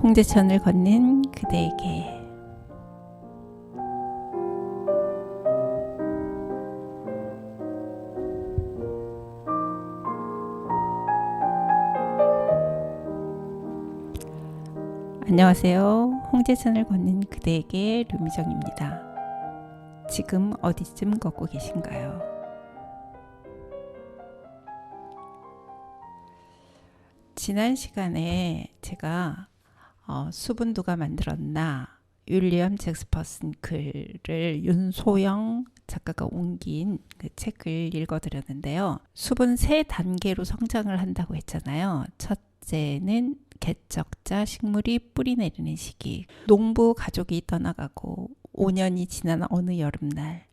홍제천을 걷는 그대에게. 안녕하세요. 홍제천을 걷는 그대에게 류미정입니다. 지금 어디쯤 걷고 계신가요? 지난 시간에 제가 수분 누가 만들었나 윌리엄 잭스퍼슨 글을 윤소영 작가가 옮긴 그 책을 읽어드렸는데요. 수분 3단계로 성장을 한다고 했잖아요. 첫째는 개척자 식물이 뿌리 내리는 시기. 농부 가족이 떠나가고 5년이 지난 어느 여름날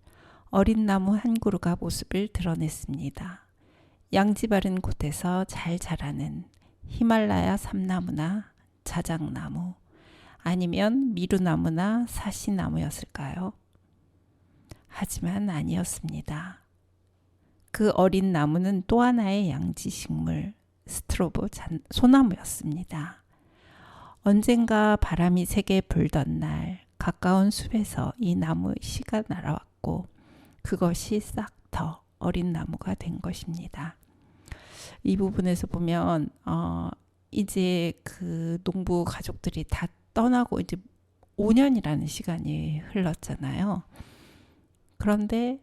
어린 나무 한 그루가 모습을 드러냈습니다. 양지 바른 곳에서 잘 자라는 히말라야 삼나무나 자작나무, 아니면 미루나무나 사시나무였을까요? 하지만 아니었습니다. 그 어린 나무는 또 하나의 양지식물, 스트로브 소나무였습니다. 언젠가 바람이 세게 불던 날 가까운 숲에서 이 나무 씨가 날아왔고 그것이 싹터 어린 나무가 된 것입니다. 이 부분에서 보면 이제 그 농부 가족들이 다 떠나고 이제 5년이라는 시간이 흘렀잖아요. 그런데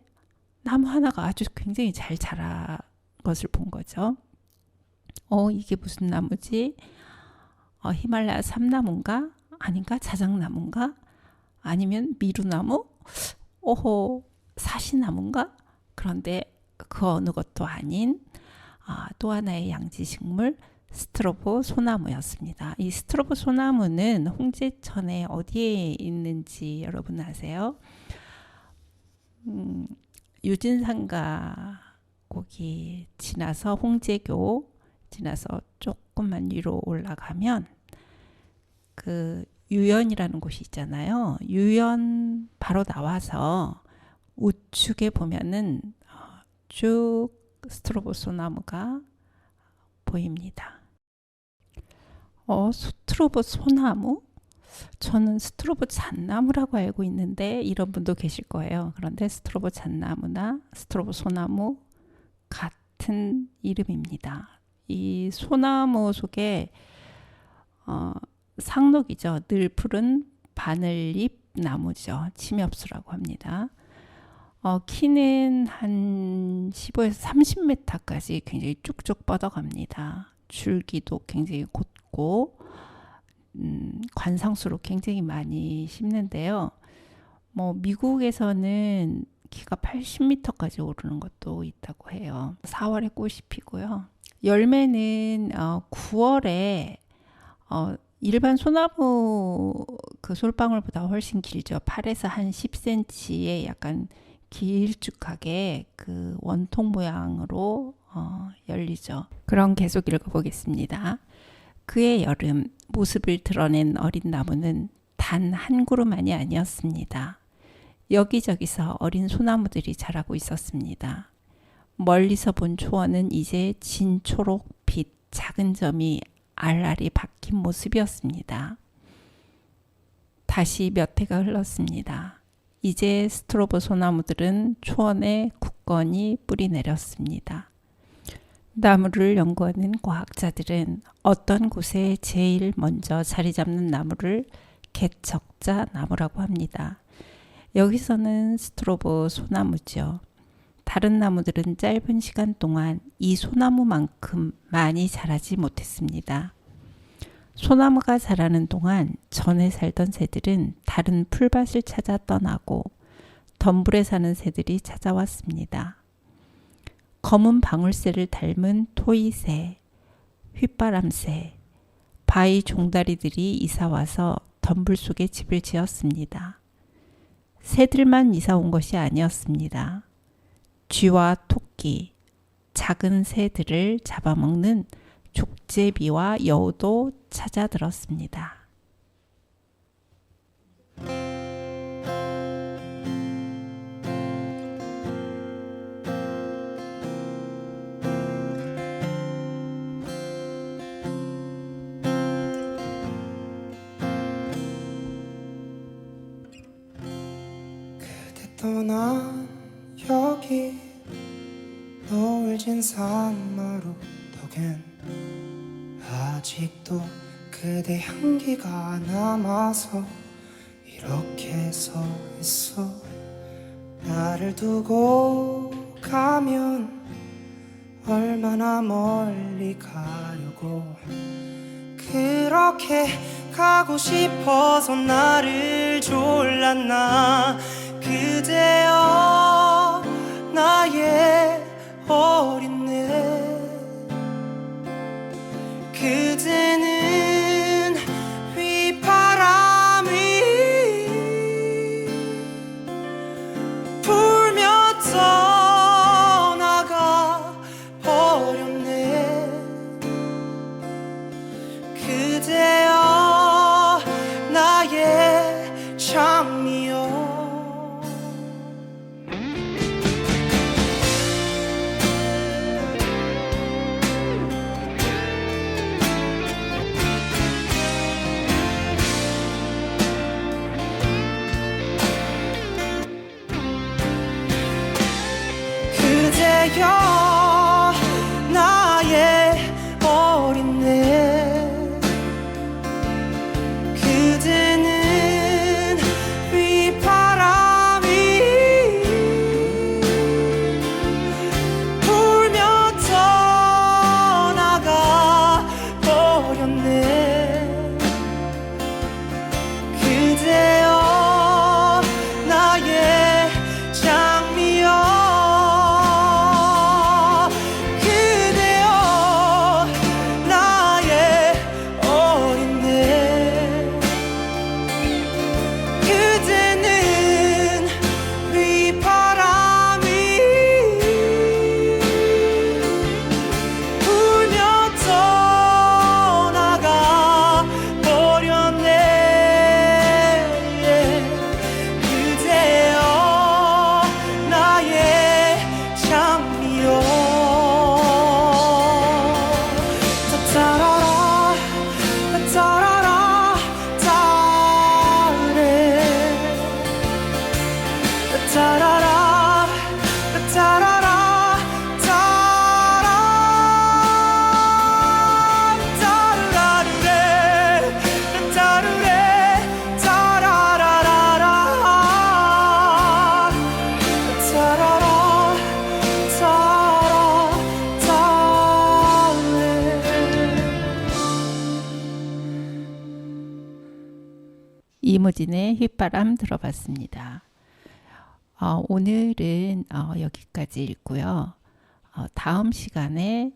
나무 하나가 아주 굉장히 잘 자란 것을 본 거죠. 이게 무슨 나무지? 히말라야 삼나무인가? 아닌가? 자작나무인가? 아니면 미루나무? 사시나무인가? 그런데 그 어느 것도 아닌 또 하나의 양지식물 스트로보 소나무였습니다. 이 스트로보 소나무는 홍제천에 어디에 있는지 여러분 아세요? 유진상가 거기 지나서 홍제교 지나서 조금만 위로 올라가면 그 유연이라는 곳이 있잖아요. 유연 바로 나와서 우측에 보면은 쭉 스트로보 소나무가 보입니다. 스트로보 소나무? 저는 스트로보 잣나무라고 알고 있는데 이런 분도 계실 거예요. 그런데 스트로보 잣나무나 스트로보 소나무 같은 이름입니다. 이 소나무 속에 상록이죠. 늘 푸른 바늘잎 나무죠. 침엽수라고 합니다. 키는 한 15에서 30m까지 굉장히 쭉쭉 뻗어갑니다. 줄기도 굉장히 곧고 관상수로 굉장히 많이 심는데요. 미국에서는 키가 80m까지 오르는 것도 있다고 해요. 4월에 꽃이 피고요. 열매는 9월에 일반 소나무 그 솔방울보다 훨씬 길죠. 8에서 한 10cm의 약간 길쭉하게 그 원통 모양으로 열리죠. 그럼 계속 읽어보겠습니다. 그의 여름 모습을 드러낸 어린 나무는 단 한 그루만이 아니었습니다. 여기저기서 어린 소나무들이 자라고 있었습니다. 멀리서 본 초원은 이제 진초록빛 작은 점이 알알이 박힌 모습이었습니다. 다시 몇 해가 흘렀습니다. 이제 스트로보 소나무들은 초원에 굳건히 뿌리 내렸습니다. 나무를 연구하는 과학자들은 어떤 곳에 제일 먼저 자리 잡는 나무를 개척자 나무라고 합니다. 여기서는 스트로보 소나무죠. 다른 나무들은 짧은 시간 동안 이 소나무만큼 많이 자라지 못했습니다. 소나무가 자라는 동안 전에 살던 새들은 다른 풀밭을 찾아 떠나고 덤불에 사는 새들이 찾아왔습니다. 검은 방울새를 닮은 토이새, 휘바람새, 바위 종다리들이 이사와서 덤불 속에 집을 지었습니다. 새들만 이사 온 것이 아니었습니다. 쥐와 토끼, 작은 새들을 잡아먹는 족제비와 여우도 찾아들었습니다. 떠난 여기 노을진 사마루 덕엔 아직도 그대 향기가 남아서 이렇게 서 있어. 나를 두고 가면 얼마나 멀리 가려고. 그렇게 가고 싶어서 나를 졸랐나. 그대여 나의 어린애. 그대는 휘바람이 불며 떠나가 버렸네. 그대여 나의 장미여. 그대여 나의 어린애. 그대는 휘바람이 불며 떠나가 버렸네. 그대여 나의 장미여. 이무진의 휘바람 들어봤습니다. 오늘은 여기까지 읽고요. 다음 시간에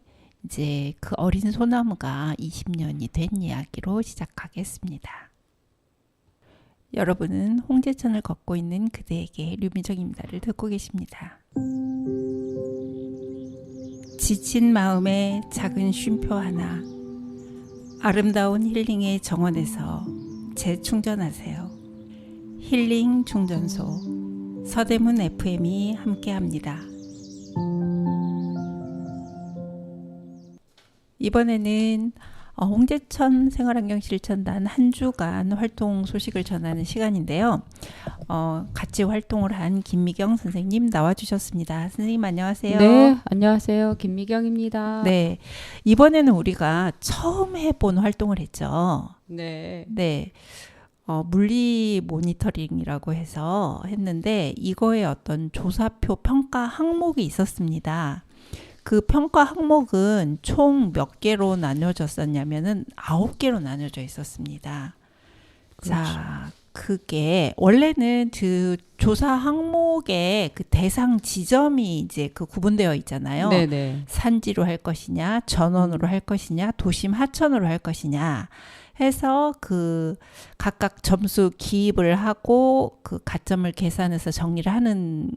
이제 그 어린 소나무가 20년이 된 이야기로 시작하겠습니다. 여러분은 홍제천을 걷고 있는 그대에게 류미정입니다를 듣고 계십니다. 지친 마음에 작은 쉼표 하나, 아름다운 힐링의 정원에서 재충전하세요. 힐링 충전소 서대문 FM이 함께합니다. 이번에는 홍제천 생활환경실천단 한 주간 활동 소식을 전하는 시간인데요. 같이 활동을 한 김미경 선생님 나와주셨습니다. 선생님 안녕하세요. 네, 안녕하세요. 김미경입니다. 네, 이번에는 우리가 처음 해본 활동을 했죠. 네. 네, 물리 모니터링이라고 해서 했는데 이거에 어떤 조사표 평가 항목이 있었습니다. 그 평가 항목은 총 몇 개로 나뉘어졌었냐면은 9개로 나뉘어져 있었습니다. 그렇죠. 자, 그게 원래는 그 조사 항목의 그 대상 지점이 이제 그 구분되어 있잖아요. 네네. 산지로 할 것이냐, 전원으로 할 것이냐, 도심 하천으로 할 것이냐 해서 그 각각 점수 기입을 하고 그 가점을 계산해서 정리를 하는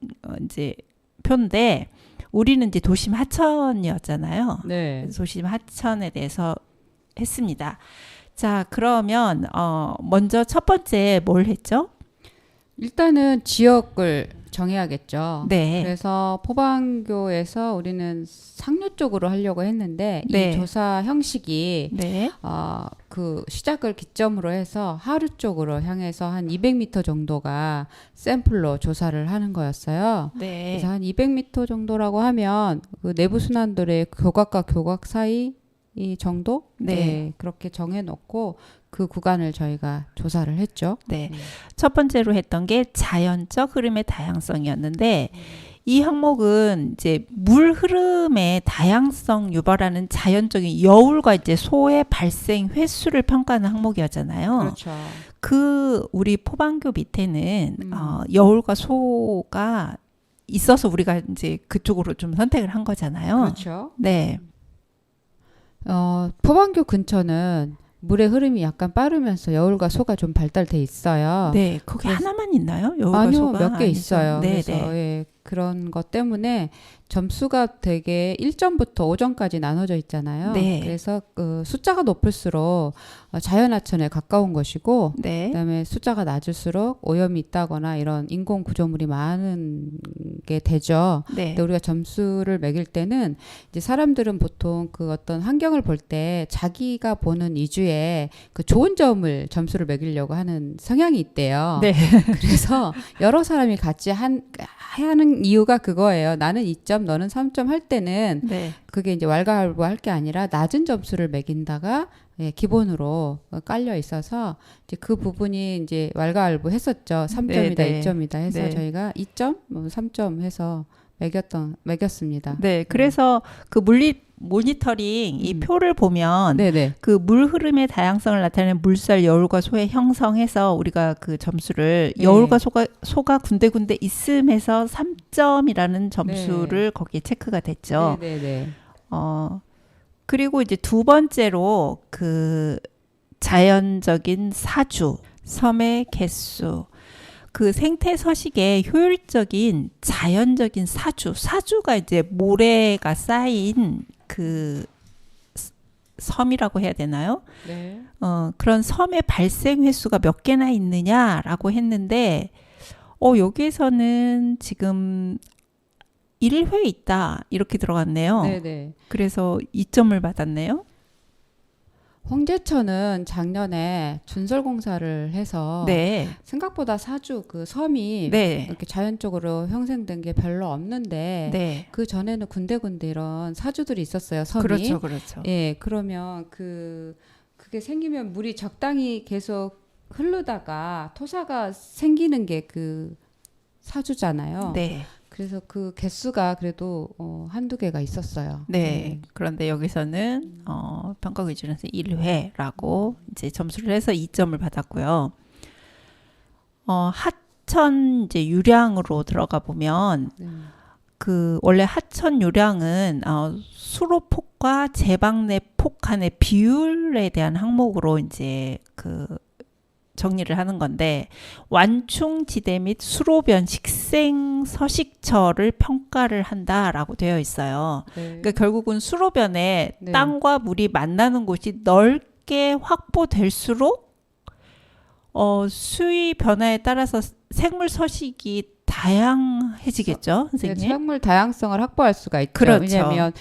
이제 표인데 우리는 이제 도심 하천이었잖아요. 네. 도심 하천에 대해서 했습니다. 자, 그러면 먼저 첫 번째 뭘 했죠? 일단은 지역을 정해야겠죠. 네. 그래서 포방교에서 우리는 상류 쪽으로 하려고 했는데 네. 이 조사 형식이 네. 그 시작을 기점으로 해서 하류 쪽으로 향해서 한 200m 정도가 샘플로 조사를 하는 거였어요. 네. 그래서 한 200m 정도라고 하면 그 내부 순환도의 교각과 교각 사이 이 정도? 네. 그렇게 정해놓고 그 구간을 저희가 조사를 했죠. 네. 첫 번째로 했던 게 자연적 흐름의 다양성이었는데 이 항목은 이제 물 흐름의 다양성 유발하는 자연적인 여울과 이제 소의 발생 횟수를 평가하는 항목이었잖아요. 그렇죠. 그 우리 포방교 밑에는 여울과 소가 있어서 우리가 이제 그쪽으로 좀 선택을 한 거잖아요. 그렇죠. 네. 포방교 근처는 물의 흐름이 약간 빠르면서 여울과 소가 좀 발달돼 있어요. 네. 거기 하나만 있나요? 여울과 아니요, 소가? 몇 개 아니죠. 있어요. 네, 그래서 네. 예, 그런 것 때문에 점수가 되게 1점부터 5점까지 나눠져 있잖아요. 네. 그래서 그 숫자가 높을수록 자연하천에 가까운 것이고 네. 그다음에 숫자가 낮을수록 오염이 있다거나 이런 인공 구조물이 많은 게 되죠. 네. 근데 우리가 점수를 매길 때는 이제 사람들은 보통 그 어떤 환경을 볼 때 자기가 보는 이주에 그 좋은 점을 점수를 매기려고 하는 성향이 있대요. 네. 그래서 여러 사람이 같이 하는 이유가 그거예요. 나는 2점, 너는 3점 할 때는 네. 그게 이제 왈가왈부할 게 아니라 낮은 점수를 매긴다가 기본으로 깔려 있어서 이제 그 부분이 이제 왈가왈부 했었죠. 3점이다, 네, 네. 2점이다 해서 네. 저희가 2점, 뭐 3점 해서 매겼습니다. 네. 그래서 그 모니터링 이 표를 보면 네네. 그 물 흐름의 다양성을 나타내는 물살 여울과 소의 형성해서 우리가 그 점수를 네. 여울과 소가 군데군데 있음에서 3점이라는 점수를 거기에 체크가 됐죠. 네네네. 그리고 이제 두 번째로 그 자연적인 사주, 섬의 개수, 그 생태 서식의 효율적인 자연적인 사주가 이제 모래가 쌓인 그 섬이라고 해야 되나요? 네. 그런 섬의 발생 횟수가 몇 개나 있느냐라고 했는데, 여기에서는 지금 1회 있다 이렇게 들어갔네요. 네네. 그래서 2점을 받았네요. 홍제천은 작년에 준설 공사를 해서 네, 생각보다 사주 그 섬이 네, 이렇게 자연적으로 형성된 게 별로 없는데 네. 그 전에는 군데군데 이런 사주들이 있었어요. 섬이. 그렇죠, 그렇죠. 예, 그러면 그게 생기면 물이 적당히 계속 흐르다가 토사가 생기는 게 그 사주잖아요. 네, 그래서 그 개수가 그래도 한두 개가 있었어요. 네. 그런데 여기서는 평가 기준에서 1회라고 이제 점수를 해서 2점을 받았고요. 하천 이제 유량으로 들어가 보면 그 원래 하천 유량은 수로폭과 제방내폭 간의 비율에 대한 항목으로 이제 그 정리를 하는 건데 완충지대 및 수로변 식생 서식처를 평가를 한다라고 되어 있어요. 네. 그러니까 결국은 수로변에 네. 땅과 물이 만나는 곳이 넓게 확보될수록 수위 변화에 따라서 생물 서식이 다양해지겠죠, 네, 선생님? 생물 다양성을 확보할 수가 있죠. 그렇죠. 왜냐하면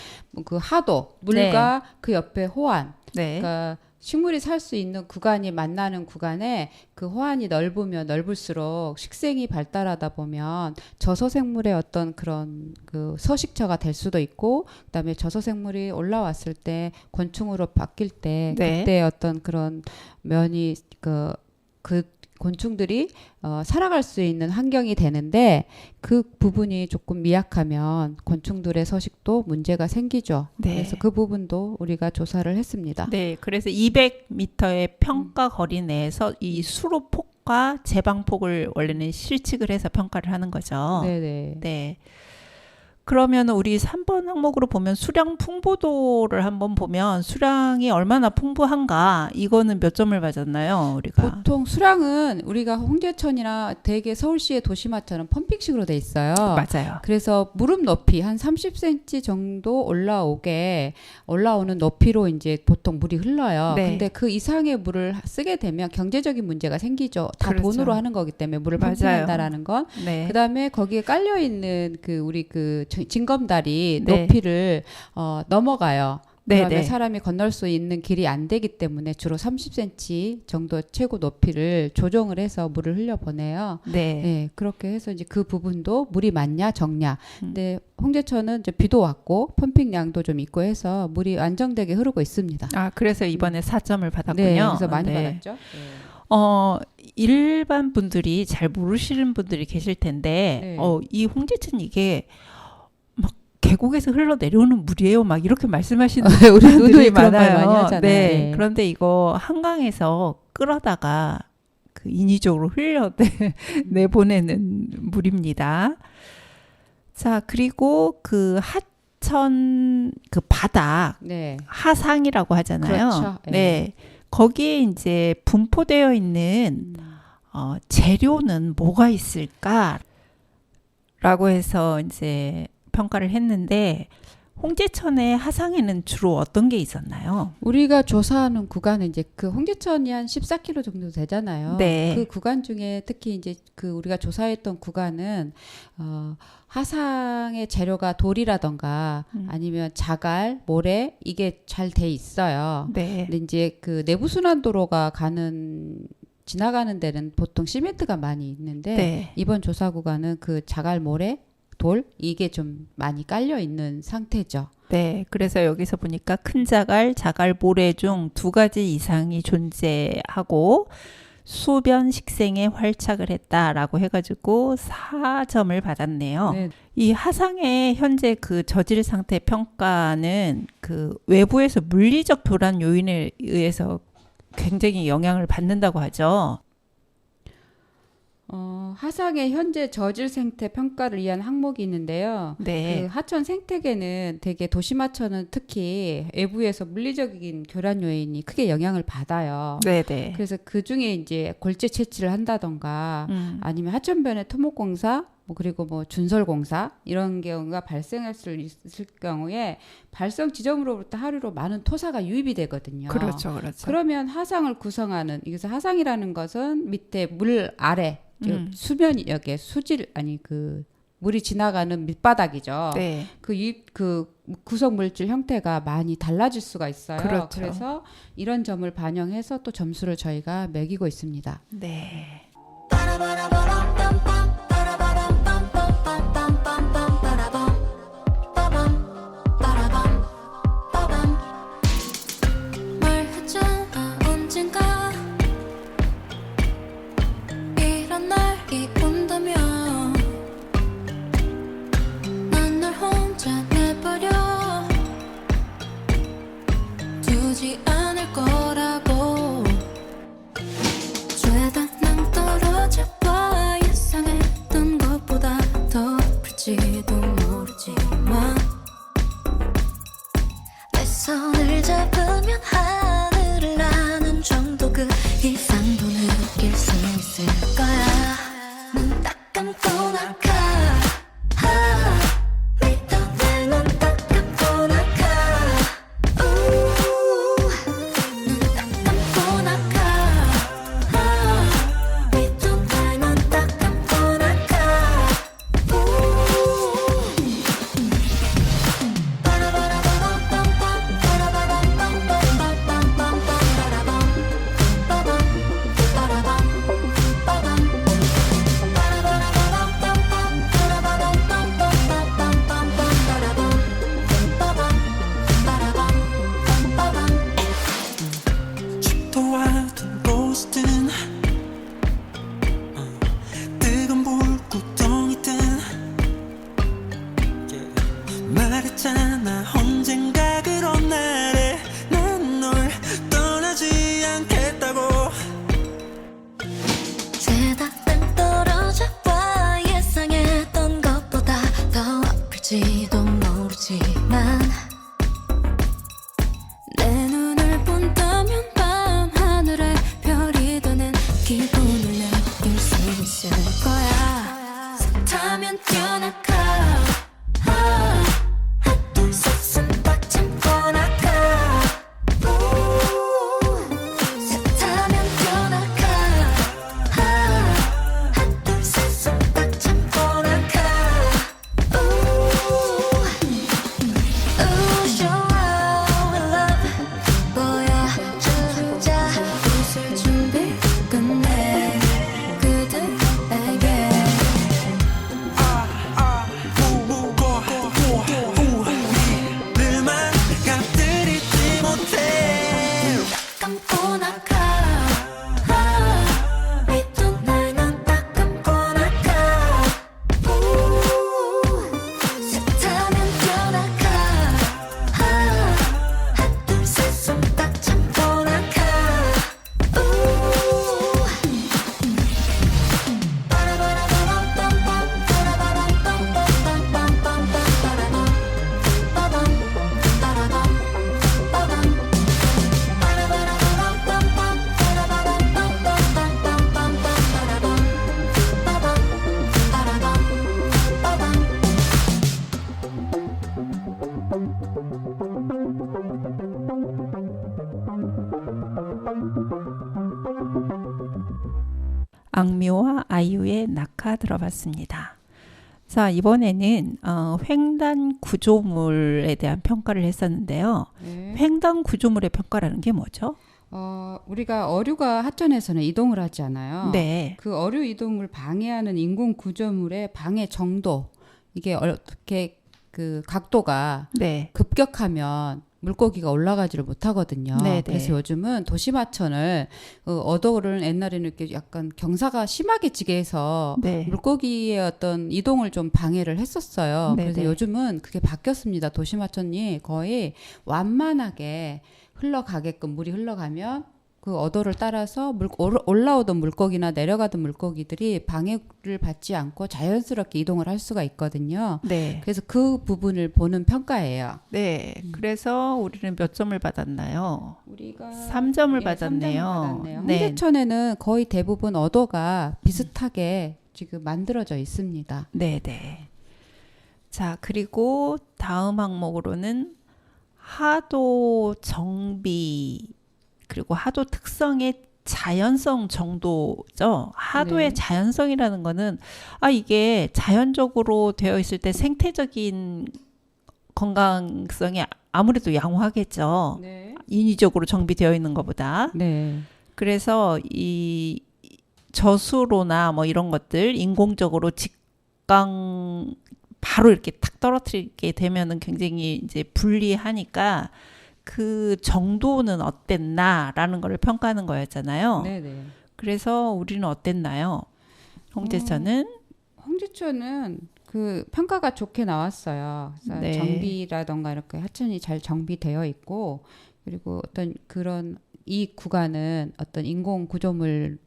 그 하도 물과 그 옆에 호환, 네. 그러니까 식물이 살 수 있는 구간이 만나는 구간에 그 호환이 넓으면 넓을수록 식생이 발달하다 보면 저소생물의 어떤 그런 그 서식처가 될 수도 있고, 그다음에 저소생물이 올라왔을 때 곤충으로 바뀔 때 네. 그때 어떤 그런 면이 그 곤충들이 살아갈 수 있는 환경이 되는데 그 부분이 조금 미약하면 곤충들의 서식도 문제가 생기죠. 네. 그래서 그 부분도 우리가 조사를 했습니다. 네, 그래서 200m의 평가 거리 내에서 이 수로폭과 제방폭을 원래는 실측을 해서 평가를 하는 거죠. 네네. 네. 그러면 우리 3번 항목으로 보면 수량 풍부도를 한번 보면 수량이 얼마나 풍부한가 이거는 몇 점을 받았나요? 우리가 보통 수량은 우리가 홍제천이나 대개 서울시의 도시마처럼 펌핑식으로 돼 있어요. 맞아요. 그래서 무릎 높이 한 30cm 정도 올라오는 높이로 이제 보통 물이 흘러요. 네. 근데 그 이상의 물을 쓰게 되면 경제적인 문제가 생기죠. 다 그렇죠. 돈으로 하는 거기 때문에 물을 맞아요. 펌핑한다라는 건. 네. 그다음에 거기에 깔려 있는 우리 징검다리 네. 높이를 넘어가요. 네, 그러면 네. 사람이 건널 수 있는 길이 안 되기 때문에 주로 30cm 정도 최고 높이를 조정을 해서 물을 흘려 보내요. 네. 네, 그렇게 해서 이제 그 부분도 물이 많냐 적냐. 근데 홍제천은 이제 비도 왔고 펌핑량도 좀 있고 해서 물이 안정되게 흐르고 있습니다. 아, 그래서 이번에 4점을 받았군요. 네, 그래서 많이 네. 받았죠. 일반 분들이 잘 모르시는 분들이 계실 텐데, 네. 이 홍제천 이게 막 계곡에서 흘러 내려오는 물이에요. 막 이렇게 말씀하시는 우리 분들이 누누이 그런 말 많아요. 많이 하잖아요. 네. 네. 그런데 이거 한강에서 끌어다가 그 인위적으로 흘려 내보내는 물입니다. 자, 그리고 그 하천 그 바닥 네. 하상이라고 하잖아요. 그렇죠. 네. 네. 거기에 이제 분포되어 있는 재료는 뭐가 있을까라고 해서 이제 평가를 했는데 홍제천의 하상에는 주로 어떤 게 있었나요? 우리가 조사하는 구간은 이제 그 홍제천이 한 14km 정도 되잖아요. 네. 그 구간 중에 특히 이제 그 우리가 조사했던 구간은 하상의 재료가 돌이라던가 아니면 자갈, 모래 이게 잘 돼 있어요. 네. 근데 이제 그 내부순환도로가 지나가는 데는 보통 시멘트가 많이 있는데 네. 이번 조사 구간은 그 자갈, 모래, 돌 이게 좀 많이 깔려 있는 상태죠. 네. 그래서 여기서 보니까 큰 자갈, 자갈 모래 중 2가지 이상이 존재하고 소변 식생에 활착을 했다라고 해가지고 4점을 받았네요. 네. 이 하상의 현재 그 저질 상태 평가는 그 외부에서 물리적 교란 요인에 의해서 굉장히 영향을 받는다고 하죠. 하상의 현재 저질 생태 평가를 위한 항목이 있는데요. 네. 그 하천 생태계는 되게 도심하천은 특히 외부에서 물리적인 교란 요인이 크게 영향을 받아요. 네네. 그래서 그 중에 이제 골재 채취를 한다던가 아니면 하천변의 토목공사 그리고 뭐 준설공사 이런 경우가 발생할 수 있을 경우에 발생 지점으로부터 하루로 많은 토사가 유입이 되거든요. 그렇죠, 그렇죠. 그러면 하상을 구성하는 여기서 하상이라는 것은 밑에 물 아래 수면 여기에 그 물이 지나가는 밑바닥이죠. 네. 그 구성 물질 형태가 많이 달라질 수가 있어요. 그렇죠. 그래서 이런 점을 반영해서 또 점수를 저희가 매기고 있습니다. 네. 말했잖아 언젠가 이런 날이 온다면 난 널 혼자 내버려 두지 않을 거라고 죄다 낭떠러져 예상했던 것보다 더 아플지도 모르지만 내 손을 잡으면 하늘을 나는 정도 그 이상도 느낄 수 있을 거야 눈 딱 감고 나가 믿어 내 눈 딱 감고 나가 눈 딱 감고 나가 믿어 내 눈 딱 감고 나가 있을 거야. 타면 뛰어나가. 하나 둘 셋 손딱 잡고 나가. 타면 뛰어나가. 하나 둘 셋 손딱 잡고 나가. Show our love. 보여주자. 웃을 준비 끝내 그들에게. 늘만 깜들이지 못해. 감고 나가. 믿던 날난 딱 감고 나가. 타면 뛰어나가. 하나 둘 셋 손딱 잡고 나가. 악뮤와 아이유의 낙하 들어봤습니다. 자, 이번에는 횡단 구조물에 대한 평가를 했었는데요. 네. 횡단 구조물의 평가라는 게 뭐죠? 우리가 어류가 하천에서는 이동을 하잖아요. 네. 그 어류 이동을 방해하는 인공 구조물의 방해 정도, 이게 어떻게 그 각도가 네. 급격하면 물고기가 올라가지를 못하거든요. 네네. 그래서 요즘은 도시마천을 어도를 옛날에는 이렇게 약간 경사가 심하게 지게 해서 네. 물고기의 어떤 이동을 좀 방해를 했었어요. 네네. 그래서 요즘은 그게 바뀌었습니다. 도시마천이 거의 완만하게 흘러가게끔, 물이 흘러가면 그 어도를 따라서 올라오던 물고기나 내려가던 물고기들이 방해를 받지 않고 자연스럽게 이동을 할 수가 있거든요. 네. 그래서 그 부분을 보는 평가예요. 네. 그래서 우리는 몇 점을 받았나요? 우리가 3점을 예, 받았네요. 3점을 받았네요. 네. 홍제천에는 거의 대부분 어도가 비슷하게 지금 만들어져 있습니다. 네, 네. 자, 그리고 다음 항목으로는 하도 정비 그리고 하도 특성의 자연성 정도죠. 하도의 네. 자연성이라는 거는 이게 자연적으로 되어 있을 때 생태적인 건강성이 아무래도 양호하겠죠. 네. 인위적으로 정비되어 있는 것보다. 네. 그래서 이 저수로나 뭐 이런 것들 인공적으로 직강 바로 이렇게 탁 떨어뜨리게 되면은 굉장히 이제 불리하니까 그 정도는 어땠나라는 거를 평가하는 거였잖아요. 네. 그래서 우리는 어땠나요? 홍제천은 홍제천은 그 평가가 좋게 나왔어요. 그래서 네. 정비라던가 이렇게 하천이 잘 정비되어 있고, 그리고 어떤 그런 이 구간은 어떤 인공 구조물이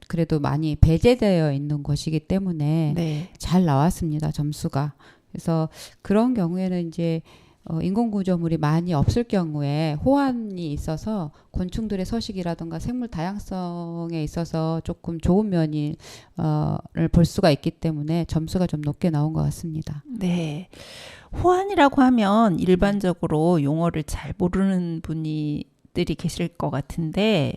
그래도 많이 배제되어 있는 곳이기 때문에 네. 잘 나왔습니다. 점수가. 그래서 그런 경우에는 이제 인공 구조물이 많이 없을 경우에 호환이 있어서 곤충들의 서식이라든가 생물 다양성에 있어서 조금 좋은 면을 볼 수가 있기 때문에 점수가 좀 높게 나온 것 같습니다. 네. 호환이라고 하면 일반적으로 용어를 잘 모르는 분들이 계실 것 같은데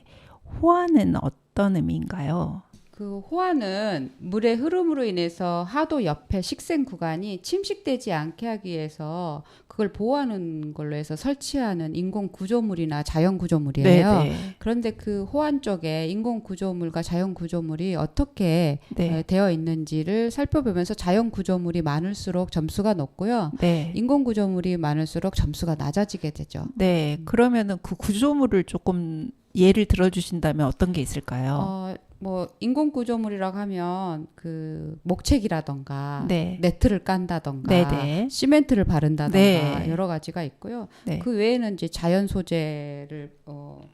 호환은 어떤 의미인가요? 그 호환은 물의 흐름으로 인해서 하도 옆에 식생 구간이 침식되지 않게 하기 위해서 그걸 보호하는 걸로 해서 설치하는 인공 구조물이나 자연 구조물이에요. 네. 그런데 그 호환 쪽에 인공 구조물과 자연 구조물이 어떻게 네. 되어 있는지를 살펴보면서 자연 구조물이 많을수록 점수가 높고요. 네. 인공 구조물이 많을수록 점수가 낮아지게 되죠. 네. 그러면은 그 구조물을 조금 예를 들어 주신다면 어떤 게 있을까요? 뭐 인공 구조물이라고 하면 그 목책이라던가 네. 네트를 깐다던가 네네. 시멘트를 바른다던가 네. 여러 가지가 있고요. 네. 그 외에는 이제 자연 소재를 뭐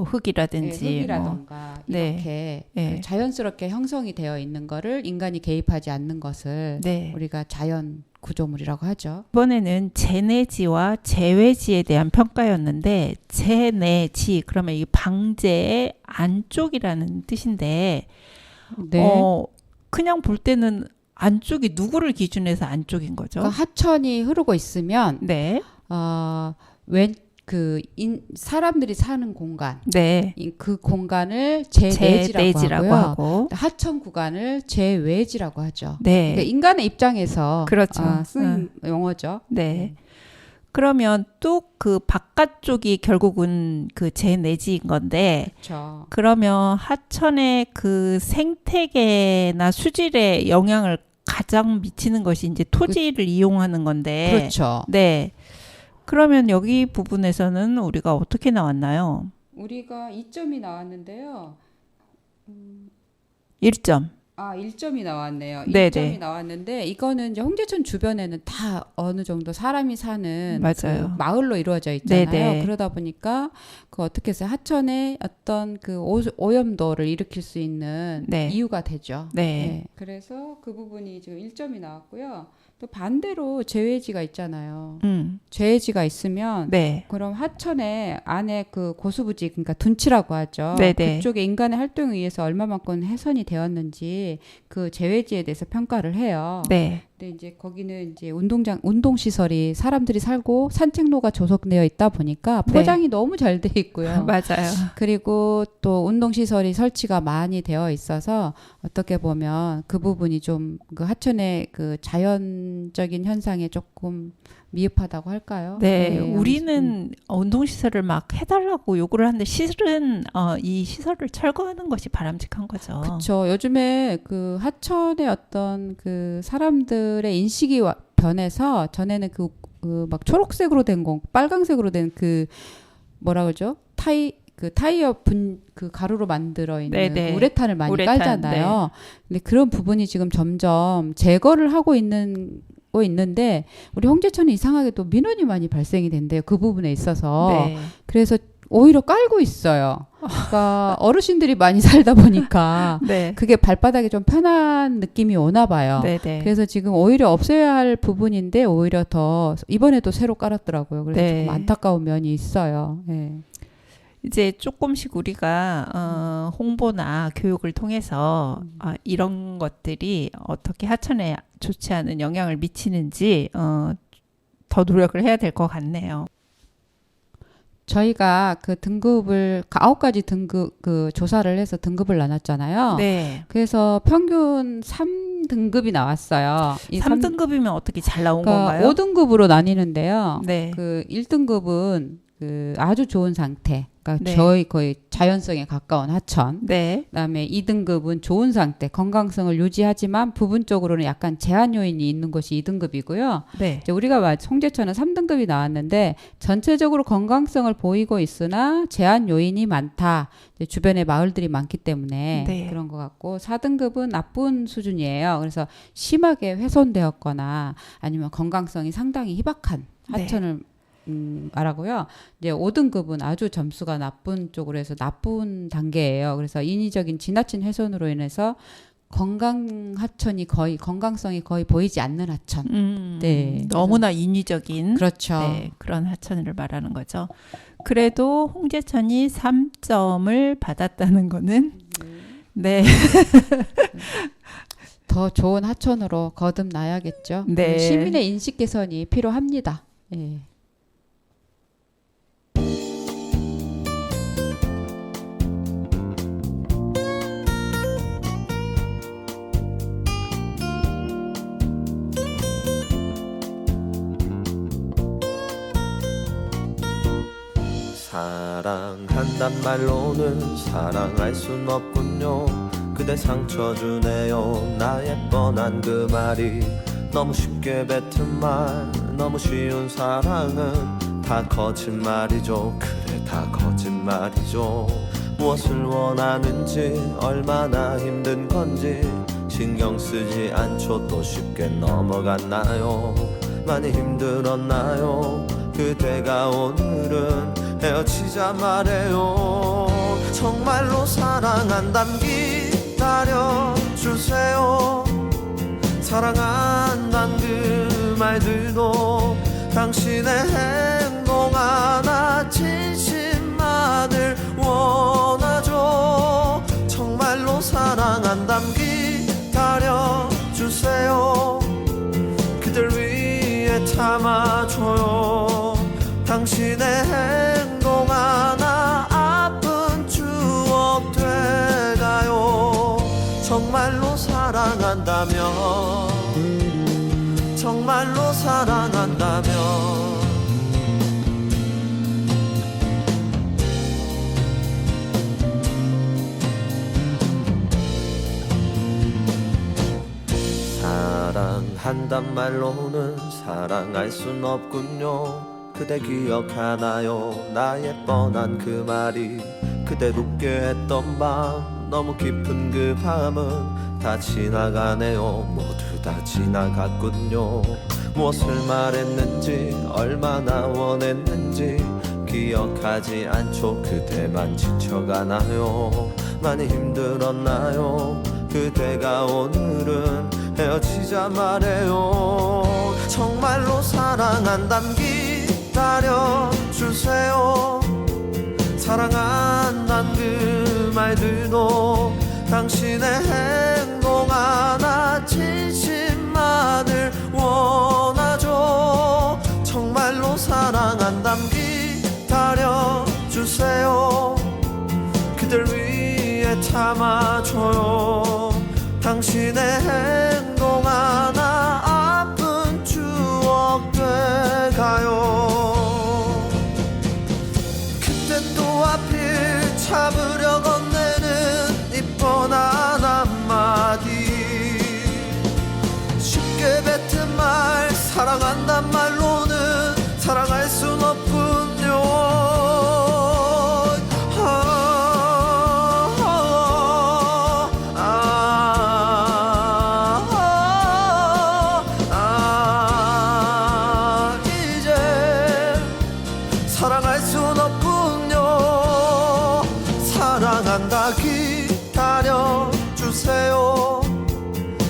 흙이라든지 뭐. 흙이라던가 네. 이렇게 네. 그 자연스럽게 형성이 되어 있는 거를 인간이 개입하지 않는 것을 네. 우리가 자연 구조물이라고 하죠. 이번에는 제내지와 제외지에 대한 평가였는데 제내지 그러면 이 방제의 안쪽이라는 뜻인데 네. 그냥 볼 때는 안쪽이 누구를 기준해서 안쪽인 거죠? 그러니까 하천이 흐르고 있으면 네. 사람들이 사는 공간, 네. 그 공간을 제내지라고 제내지라고 하고요. 하고. 하천 구간을 제외지라고 하죠. 네. 그러니까 인간의 입장에서 그렇죠. 쓴 용어죠. 네. 그러면 또 그 바깥쪽이 결국은 그 제내지인 건데, 그렇죠. 그러면 하천의 그 생태계나 수질에 영향을 가장 미치는 것이 이제 토지를 이용하는 건데. 그렇죠. 네. 그러면 여기 부분에서는 우리가 어떻게 나왔나요? 우리가 2점이 나왔는데요. 1점. 1점이 나왔네요. 네네. 1점이 나왔는데 이거는 이제 홍제천 주변에는 다 어느 정도 사람이 사는 맞아요. 그 마을로 이루어져 있잖아요. 네네. 그러다 보니까 그 어떻게 해서 하천의 어떤 그 오염도를 일으킬 수 있는 네. 이유가 되죠. 네. 그래서 그 부분이 지금 1점이 나왔고요. 또 반대로 제외지가 있잖아요. 제외지가 있으면 네. 그럼 하천의 안에 그 고수부지, 그러니까 둔치라고 하죠. 네네. 그쪽에 인간의 활동에 의해서 얼마만큼 훼손이 되었는지 그 제외지에 대해서 평가를 해요. 네. 근데 이제 거기는 이제 운동 시설이 사람들이 살고 산책로가 조성되어 있다 보니까 네. 포장이 너무 잘 돼 있고요. 맞아요. 그리고 또 운동 시설이 설치가 많이 되어 있어서 어떻게 보면 그 부분이 좀 그 하천의 그 자연적인 현상에 조금 미흡하다고 할까요? 네, 우리는 운동시설을 막 해달라고 요구를 하는데 실은 이 시설을 철거하는 것이 바람직한 거죠. 그렇죠. 요즘에 그 하천의 어떤 그 사람들의 인식이 변해서 전에는 그 막 초록색으로 된 거, 빨강색으로 된 그 뭐라 그러죠? 타이어 그 가루로 만들어 있는 네네. 그 우레탄을 많이 우레탄, 깔잖아요. 근데 그런 부분이 지금 점점 제거를 하고 있는데 우리 홍제천은 이상하게도 민원이 많이 발생이 된대요. 그 부분에 있어서. 네. 그래서 오히려 깔고 있어요. 그러니까 어르신들이 많이 살다 보니까 네. 그게 발바닥에 좀 편한 느낌이 오나 봐요. 네네. 그래서 지금 오히려 없애야 할 부분인데 오히려 더 이번에도 새로 깔았더라고요. 그래서 네. 조금 안타까운 면이 있어요. 네. 이제 조금씩 우리가 홍보나 교육을 통해서 이런 것들이 어떻게 하천에 좋지 않은 영향을 미치는지 더 노력을 해야 될 것 같네요. 저희가 그 등급을 9가지 등급 그 조사를 해서 등급을 나눴잖아요. 네. 그래서 평균 3등급이 나왔어요. 이 3등급이면 어떻게 잘 나온 그러니까 건가요? 5등급으로 나뉘는데요. 네. 그 1등급은 그 아주 좋은 상태. 그러니까 네. 거의 자연성에 가까운 하천. 네. 그다음에 2등급은 좋은 상태, 건강성을 유지하지만 부분적으로는 약간 제한 요인이 있는 것이 2등급이고요. 네. 이제 우리가 홍제천은 3등급이 나왔는데 전체적으로 건강성을 보이고 있으나 제한 요인이 많다. 이제 주변에 마을들이 많기 때문에 네. 그런 것 같고 4등급은 나쁜 수준이에요. 그래서 심하게 훼손되었거나 아니면 건강성이 상당히 희박한 하천을 말하고요. 이제 5등급은 아주 점수가 나쁜 쪽으로 해서 나쁜 단계예요. 그래서 인위적인 지나친 훼손으로 인해서 건강성이 거의 보이지 않는 하천. 네. 너무나 인위적인 그렇죠. 네, 그런 하천을 말하는 거죠. 그래도 홍제천이 3점을 받았다는 거는 네. 더 좋은 하천으로 거듭나야겠죠. 네. 시민의 인식 개선이 필요합니다. 예. 사랑한단 말로는 사랑할 순 없군요. 그대 상처 주네요. 나의 뻔한 그 말이 너무 쉽게 뱉은 말. 너무 쉬운 사랑은 다 거짓말이죠. 그래 다 거짓말이죠. 무엇을 원하는지 얼마나 힘든 건지 신경 쓰지 않죠. 또 쉽게 넘어갔나요? 많이 힘들었나요? 그대가 오늘은 헤어지자 말해요. 정말로 사랑한담 기다려주세요. 사랑한단 그 말들도 당신의 행동 하나 진심만을 원하죠. 정말로 사랑한담 주세요. 그댈 위해 참아줘요. 당신의 행동 하나 아픈 추억 돼가요. 정말로 사랑한다면, 정말로 사랑한다면 사랑한단 말로는 사랑할 순 없군요. 그대 기억하나요? 나의 뻔한 그 말이 그댈 웃게 했던 밤. 너무 깊은 그 밤은 다 지나가네요. 모두 다 지나갔군요. 무엇을 말했는지 얼마나 원했는지 기억하지 않죠. 그대만 지쳐가나요? 많이 힘들었나요? 그대가 오늘은 헤어지자 말해요. 정말로 사랑한담 기다려주세요. 사랑한단 그 말들도 당신의 행동 하나 진심만을 원하죠. 정말로 사랑한담 기다려주세요. 그댈 위해 참아줘요. 당신의 행동 하나 아픈 추억 돼가요. 그때 또 하필 잡으려 건네는 이 뻔한 한마디. 쉽게 뱉은 말 사랑한단 말로는 사랑할 순 없군요. 사랑할 순 없군요. 사랑한다 기다려주세요.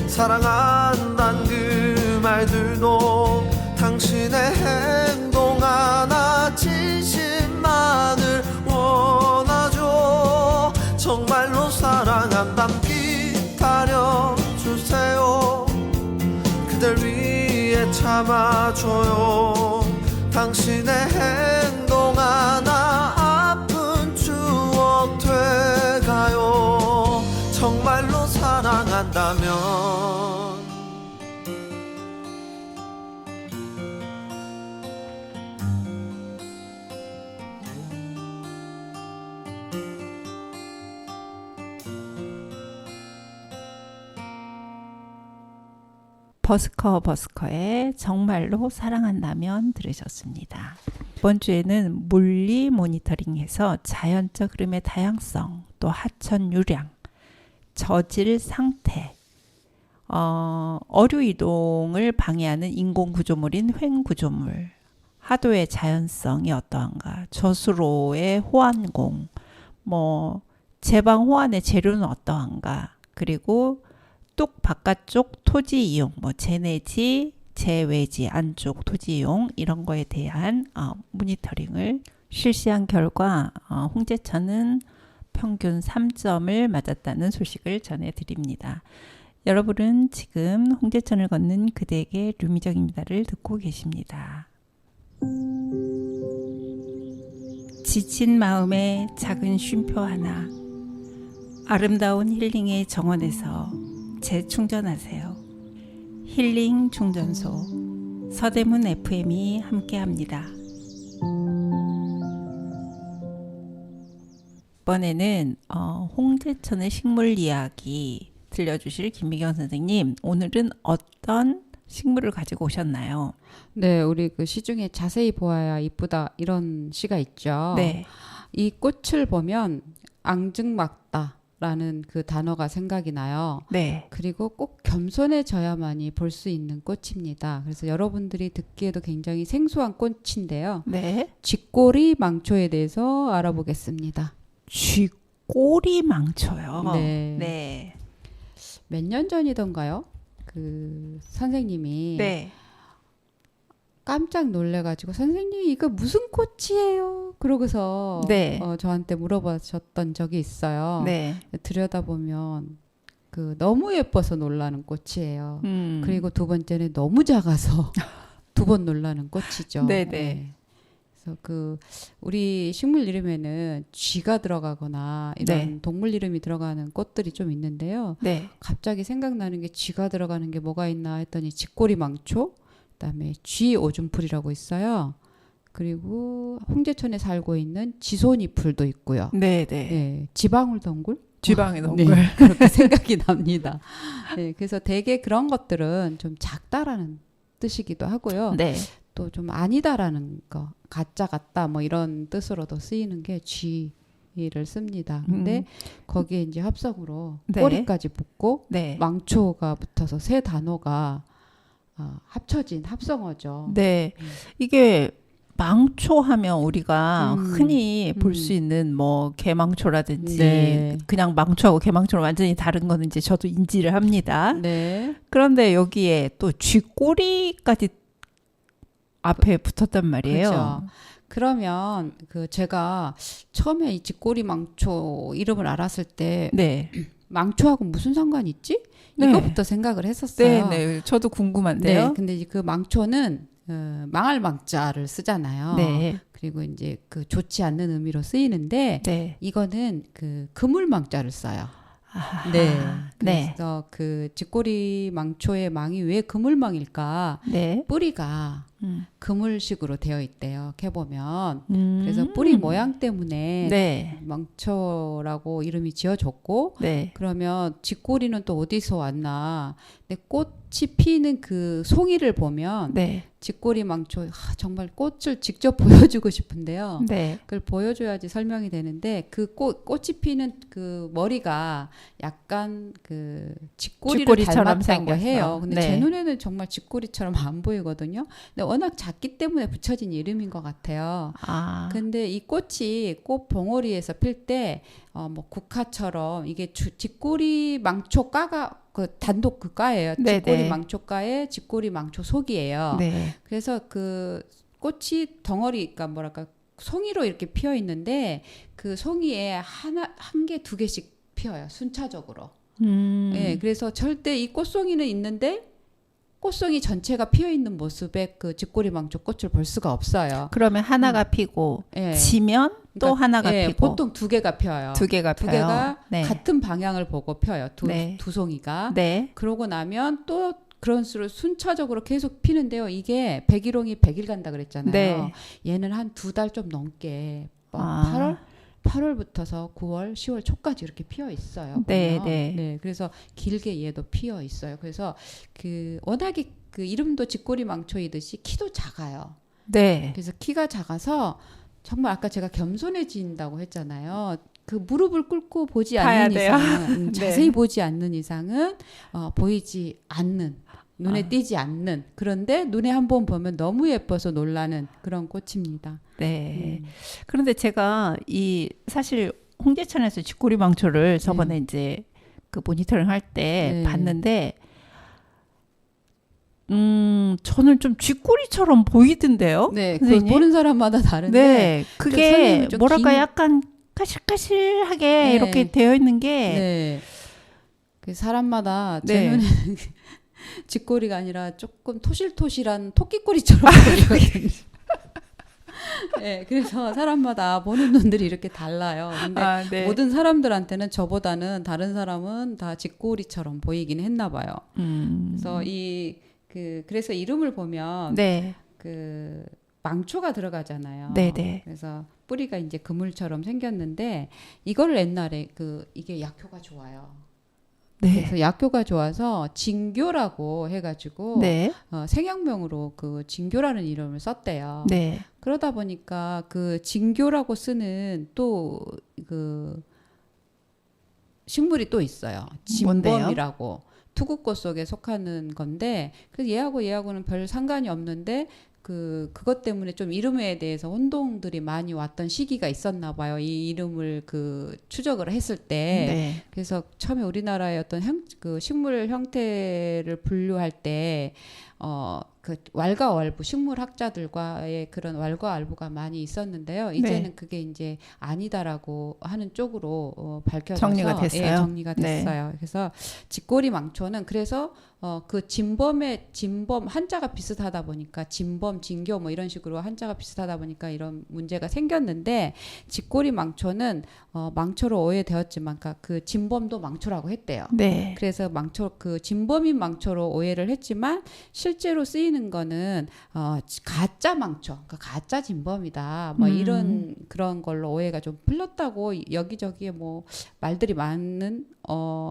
사랑한단 그 말들도 당신의 행동 하나 진심만을 원하죠. 정말로 사랑한단 기다려주세요. 그댈 위해 참아줘요. 당신의 행동 하나 아픈 추억 돼가요. 정말로 사랑한다면. 버스커의 정말로 사랑한다면 들으셨습니다. 이번 주에는 물리 모니터링에서 자연적 흐름의 다양성, 또 하천 유량, 저질 상태, 어류 이동을 방해하는 인공 구조물인 횡 구조물, 하도의 자연성이 어떠한가, 저수로의 호환공, 제방 호환의 재료는 어떠한가, 그리고 뚝 바깥쪽 토지 이용, 재내지, 재외지, 안쪽 토지 이용 이런 거에 대한 모니터링을 실시한 결과 홍제천은 평균 3점을 맞았다는 소식을 전해드립니다. 여러분은 지금 홍제천을 걷는 그대에게 류미정입니다를 듣고 계십니다. 지친 마음에 작은 쉼표 하나, 아름다운 힐링의 정원에서 재충전하세요. 힐링 충전소 서대문 FM이 함께합니다. 이번에는 홍제천의 식물 이야기 들려주실 김미경 선생님, 오늘은 어떤 식물을 가지고 오셨나요? 네, 우리 그 시중에 자세히 보아야 이쁘다 이런 시가 있죠. 네. 이 꽃을 보면 앙증맞다 라는 그 단어가 생각이 나요. 네. 그리고 꼭 겸손해져야만이 볼 수 있는 꽃입니다. 그래서 여러분들이 듣기에도 굉장히 생소한 꽃인데요. 네. 쥐꼬리 망초에 대해서 알아보겠습니다. 쥐꼬리 망초요. 네. 네. 몇 년 전이던가요? 그 선생님이 네. 깜짝 놀래가지고 선생님 이거 무슨 꽃이에요? 그러고서 네. 저한테 물어보셨던 적이 있어요. 네. 들여다보면 그 너무 예뻐서 놀라는 꽃이에요. 음. 그리고 두 번째는 너무 작아서 두 번 놀라는 꽃이죠. 네네. 네. 그래서 그 우리 식물 이름에는 쥐가 들어가거나 이런 네. 동물 이름이 들어가는 꽃들이 좀 있는데요. 네. 갑자기 생각나는 게 쥐가 들어가는 게 뭐가 있나 했더니 쥐꼬리 망초, 그다음에 쥐 오줌풀이라고 있어요. 그리고 홍제천에 살고 있는 지소니풀도 있고요. 네, 네. 네, 지방울덩굴? 지방의 네, 동굴. 그렇게 생각이 납니다. 네, 그래서 되게 그런 것들은 좀 작다라는 뜻이기도 하고요. 네. 또 좀 아니다라는 거, 가짜 같다 뭐 이런 뜻으로도 쓰이는 게 쥐를 씁니다. 근데 거기에 이제 합성으로 네. 꼬리까지 붙고 네. 망초가 붙어서 세 단어가 합쳐진 합성어죠. 네. 이게 망초하면 우리가 흔히 볼 음. 수 있는 뭐 개망초라든지 네. 그냥 망초하고 개망초는 완전히 다른 거는 이제 저도 인지를 합니다. 네. 그런데 여기에 또 쥐꼬리까지 앞에 붙었단 말이에요. 그렇죠. 그러면 그 제가 처음에 이 쥐꼬리 망초 이름을 알았을 때 네. 망초하고 무슨 상관이 있지? 네. 이거부터 생각을 네, 했었어요. 네. 저도 궁금한데요. 네, 근데 이제 그 망초는 망할 망자를 쓰잖아요. 네. 그리고 이제 그 좋지 않는 의미로 쓰이는데 네. 이거는 그 그물 망자를 써요. 아하. 네. 네. 그래서 그 쥐꼬리 망초의 망이 왜 그물망일까? 네. 뿌리가 음. 그물식으로 되어 있대요. 캐 보면. 음. 그래서 뿌리 모양 때문에 네. 망초라고 이름이 지어졌고 네. 그러면 쥐꼬리는 또 어디서 왔나? 근데 꽃이 피는 그 송이를 보면 네. 쥐꼬리 망초 정말 꽃을 직접 보여주고 싶은데요. 네. 그걸 보여줘야지 설명이 되는데 그 꽃이 피는 그 머리가 약간 그 쥐꼬리를 쥐꼬리처럼 닮았다고 생겼어. 해요. 근데 네. 제 눈에는 정말 쥐꼬리처럼 안 보이거든요. 근데 워낙 작기 때문에 붙여진 이름인 것 같아요. 아. 근데 이 꽃이 꽃 봉오리에서 필 때 뭐 국화처럼 이게 쥐꼬리 망초가가 그 단독 그 가예요. 네네. 쥐꼬리 망초가에 쥐꼬리 망초 속이에요. 네. 그래서 그 꽃이 덩어리, 그러니까 뭐랄까 송이로 이렇게 피어 있는데 그 송이에 한 개, 두 개씩 피어요. 순차적으로. 예, 그래서 절대 이 꽃송이는 있는데 꽃송이 전체가 피어 있는 모습에 그 쥐꼬리 망초 꽃을 볼 수가 없어요. 그러면 하나가 피고 예. 지면 또 그러니까, 하나가 예, 피고 보통 두 개가 펴요. 두 개가 두 펴요. 개가 네. 같은 방향을 보고 펴요. 네. 두 송이가. 네. 그러고 나면 또 그런 수로 순차적으로 계속 피는데요. 이게 백일홍이 100일 간다 그랬잖아요. 네. 얘는 한 2달 좀 넘게 아. 8월부터서 9월, 10월 초까지 이렇게 피어 있어요. 네, 보면. 네. 네. 그래서 길게 얘도 피어 있어요. 그래서 그 워낙에 그 이름도 쥐꼬리 망초이듯이 키도 작아요. 네. 그래서 키가 작아서 정말 아까 제가 겸손해진다고 했잖아요. 그 무릎을 꿇고 보지 봐야 않는 돼요. 이상은 네. 자세히 보지 않는 이상은 보이지 않는 눈에 아. 띄지 않는 그런데 눈에 한번 보면 너무 예뻐서 놀라는 그런 꽃입니다. 네. 그런데 제가 이 사실 홍제천에서 쥐꼬리 망초를 저번에 이제 그 모니터링 할 때 네. 봤는데 저는 좀 쥐꼬리처럼 보이던데요. 네, 그 선생님? 보는 사람마다 다른데 네. 그게 선생님은 좀 뭐랄까 긴- 약간 까실까실하게 네. 이렇게 되어 있는 게 네. 그 사람마다 제 네. 눈에는 쥐꼬리가 아니라 조금 토실토실한 토끼꼬리처럼 보이거든요. 네, 그래서 사람마다 보는 눈들이 이렇게 달라요. 근데 아, 네. 모든 사람들한테는 저보다는 다른 사람은 다 쥐꼬리처럼 보이긴 했나 봐요. 그래서 그래서 이름을 보면 네. 그 망초가 들어가잖아요. 네네. 그래서 뿌리가 이제 그물처럼 생겼는데 이걸 옛날에 이게 약효가 좋아요. 네. 그래서 약효가 좋아서 진교라고 해가지고 네. 생약명으로 그 진교라는 이름을 썼대요. 네. 그러다 보니까 그 진교라고 쓰는 또 그 식물이 또 있어요. 뭔데요? 진범이라고 투구꽃 속에 속하는 건데 그래서 얘하고는 별 상관이 없는데 그것 때문에 좀 이름에 대해서 혼동들이 많이 왔던 시기가 있었나 봐요. 이 이름을 추적을 했을 때. 네. 그래서 처음에 우리나라의 어떤 그 식물 형태를 분류할 때 그 왈가왈부 식물학자들과의 그런 왈가왈부가 많이 있었는데요. 이제는 네. 그게 이제 아니다라고 하는 쪽으로 밝혀져서 정리가 됐어요. 예, 정리가 네. 됐어요. 그래서 직고리 망초는 그래서 그 진범의 진범 한자가 비슷하다 보니까 진범 진교 뭐 이런 식으로 한자가 비슷하다 보니까 이런 문제가 생겼는데 직고리 망초는 망초로 오해되었지만 그 진범도 망초라고 했대요. 네. 그래서 망초 그 진범인 망초로 오해를 했지만 실제로 쓰이는 거는 가짜 망초, 그러니까 가짜 진범이다. 뭐 이런 그런 걸로 오해가 좀 풀렸다고 여기저기에 뭐 말들이 많은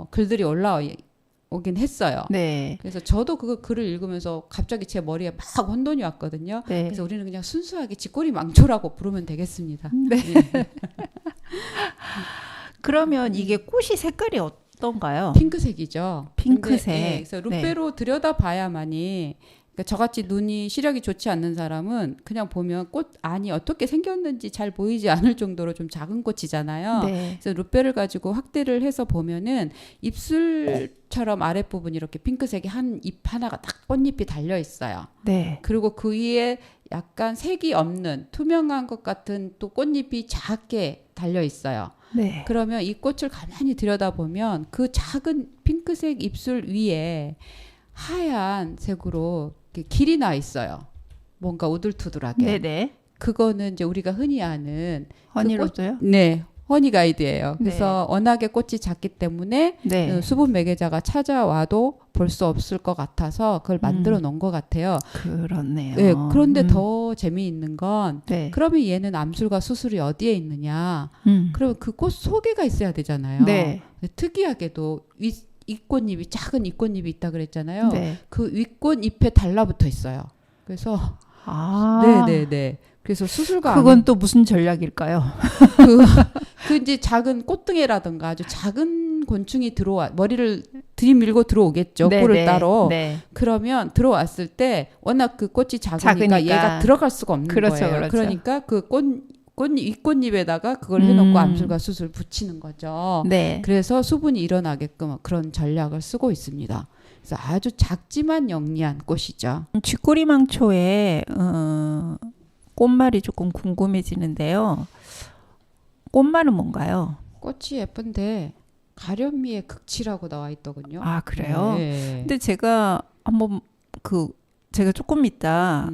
글들이 올라오긴 했어요. 네. 그래서 저도 그거 글을 읽으면서 갑자기 제 머리에 막 혼돈이 왔거든요. 네. 그래서 우리는 그냥 순수하게 직고리 망초라고 부르면 되겠습니다. 네. 예. 그러면 이게 꽃이 색깔이 어떤가요? 핑크색이죠. 핑크색. 근데, 예, 그래서 루페로 들여다봐야만이 그러니까 저같이 눈이 시력이 좋지 않는 사람은 그냥 보면 꽃 안이 어떻게 생겼는지 잘 보이지 않을 정도로 좀 작은 꽃이잖아요. 네. 그래서 루페를 가지고 확대를 해서 보면은 입술처럼 아랫부분이 이렇게 핑크색이 한 잎 하나가 딱 꽃잎이 달려 있어요. 네. 그리고 그 위에 약간 색이 없는 투명한 것 같은 또 꽃잎이 작게 달려 있어요. 네. 그러면 이 꽃을 가만히 들여다보면 그 작은 핑크색 입술 위에 하얀 색으로 이렇게 길이 나 있어요. 뭔가 우둘투둘하게. 네네. 그거는 이제 우리가 흔히 아는 허니로도요? 네, 허니가이드예요. 네. 그래서 워낙에 꽃이 작기 때문에 네. 수분 매개자가 찾아와도 볼 수 없을 것 같아서 그걸 만들어 놓은 것 같아요. 그렇네요. 네, 그런데 더 재미있는 건 네. 그러면 얘는 암술과 수술이 어디에 있느냐? 그러면 그 꽃 속에가 있어야 되잖아요. 네. 근데 특이하게도 윗꽃잎이 작은 윗꽃잎이 있다 그랬잖아요. 네. 그 윗꽃잎에 달라붙어 있어요. 그래서 아. 네네네. 그래서 수술과 그건 또 무슨 전략일까요? 그 이제 작은 꽃등에라든가 아주 작은 곤충이 머리를 들이밀고 들어오겠죠. 네, 꿀을 네. 따러. 네. 그러면 들어왔을 때 워낙 그 꽃이 작으니까 작으니까. 얘가 들어갈 수가 없는 그렇죠, 거예요. 그렇죠. 그러니까 그 윗꽃잎에다가 그걸 해놓고 암술과 수술 붙이는 거죠. 네. 그래서 수분이 일어나게끔 그런 전략을 쓰고 있습니다. 그래서 아주 작지만 영리한 꽃이죠. 쥐꼬리망초의 꽃말이 조금 궁금해지는데요. 꽃말은 뭔가요? 꽃이 예쁜데 가련미의 극치라고 나와 있더군요. 아, 그래요? 네. 근데 제가 한번 제가 조금 있다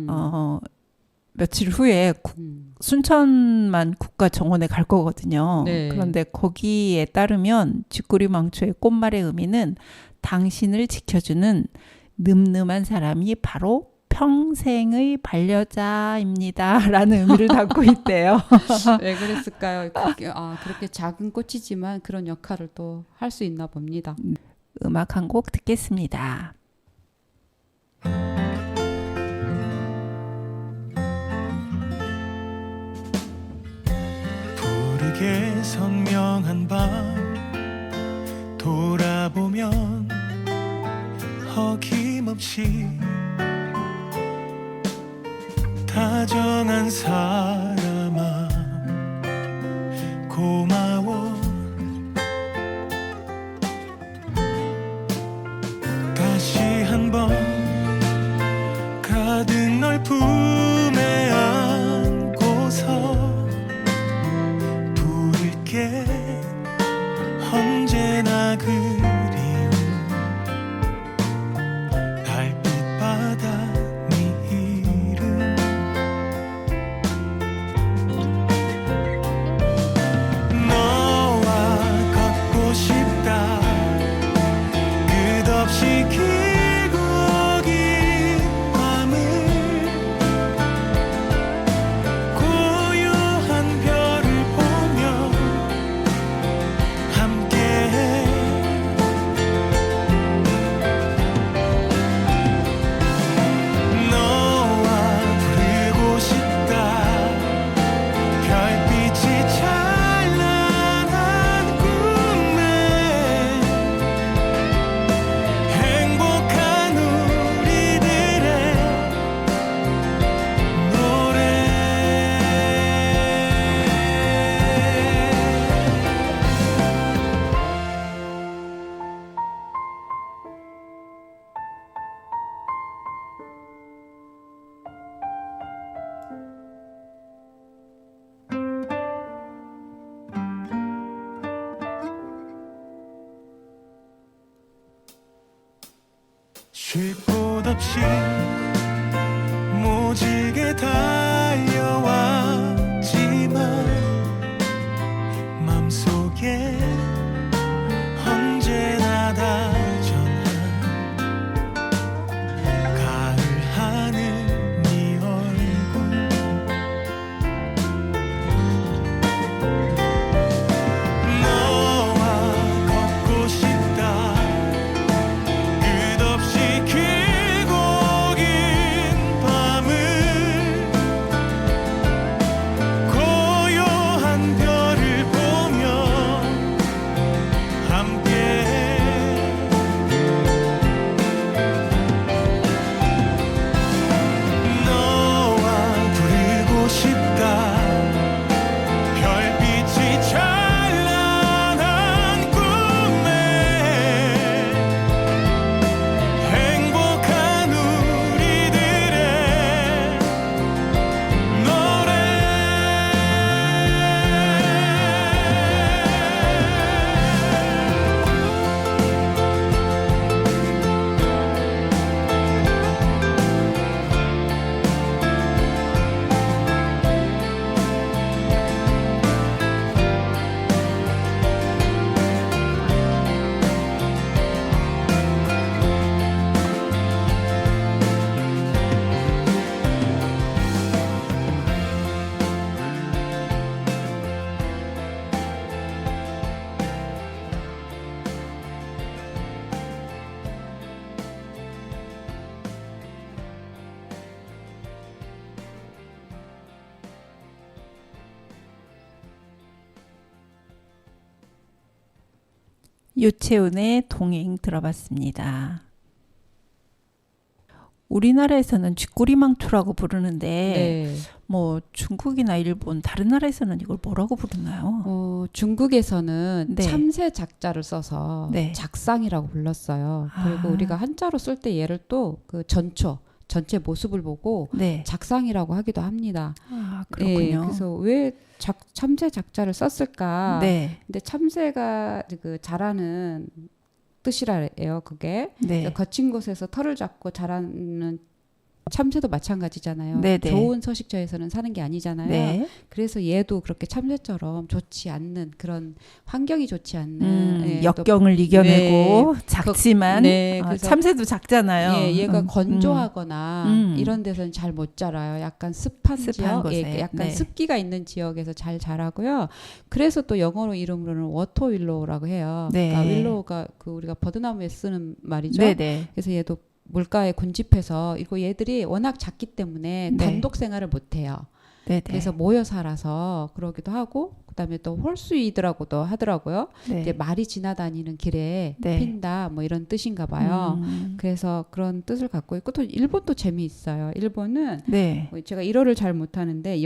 며칠 후에 순천만 국가정원에 갈 거거든요. 네. 그런데 거기에 따르면 쥐꼬리망초의 꽃말의 의미는 당신을 지켜주는 늠름한 사람이 바로 평생의 반려자입니다. 라는 의미를 담고 있대요. 왜 그랬을까요? 그렇게 작은 꽃이지만 그런 역할을 또 할 수 있나 봅니다. 음악 한 곡 듣겠습니다. 푸르게 선명한 밤 돌아보면 어김없이 다정한 사람아 고마워 다시 한번 가득 널 품에 안고서 부를게 언제나 그리운 달빛 바다 네 이름 쉴 곳 없이 모지게 달려왔지만 맘속에 언제나 다정한 가을 하늘 네 얼굴 너와 걷고 싶다 끝없이 길고 긴 밤을 고요한 별을 보며 함께 너와 부르고 싶다 별빛이 찬란한 꿈에 행복한 우리들의 노래 유채운의 동행 들어봤습니다. 우리나라에서는 쥐꼬리망초라고 부르는데 네. 뭐 중국이나 일본 다른 나라에서는 이걸 뭐라고 부르나요? 중국에서는 네. 참새 작자를 써서 네. 작상이라고 불렀어요. 그리고 아. 우리가 한자로 쓸 때 얘를 또 그 전체 모습을 보고 네. 작상이라고 하기도 합니다. 아, 예, 그렇군요. 그래서 왜 참새 작자를 썼을까? 네. 근데 참새가 그 자라는 뜻이라요, 그게. 네. 거친 곳에서 털을 잡고 자라는 참새도 마찬가지잖아요. 네네. 좋은 서식처에서는 사는 게 아니잖아요. 네. 그래서 얘도 그렇게 참새처럼 좋지 않는 그런 환경이 좋지 않는 예, 또 역경을 이겨내고 작지만 네, 그래서 참새도 작잖아요. 예, 얘가 건조하거나 이런 데서는 잘 못 자라요. 약간 습한 지역, 곳에. 예, 약간 네. 습기가 있는 지역에서 잘 자라고요. 그래서 또 영어로 이름으로는 워터 윌로우라고 해요. 네. 그러니까 윌로우가 그 우리가 버드나무에 쓰는 말이죠. 네네. 그래서 얘도 물가에 군집해서 이거 얘들이 워낙 작기 때문에 네. 단독 생활을 못 해요. 네네. 그래서 모여 살아서 그러기도 하고 그다음에 또 홀수이드라고도 하더라고요. 네. 이제 말이 지나다니는 길에 네. 핀다 뭐 이런 뜻인가 봐요. 그래서 그런 뜻을 갖고 있고 또 일본도 재미있어요. 일본은 네. 제가 일어를 잘 못하는데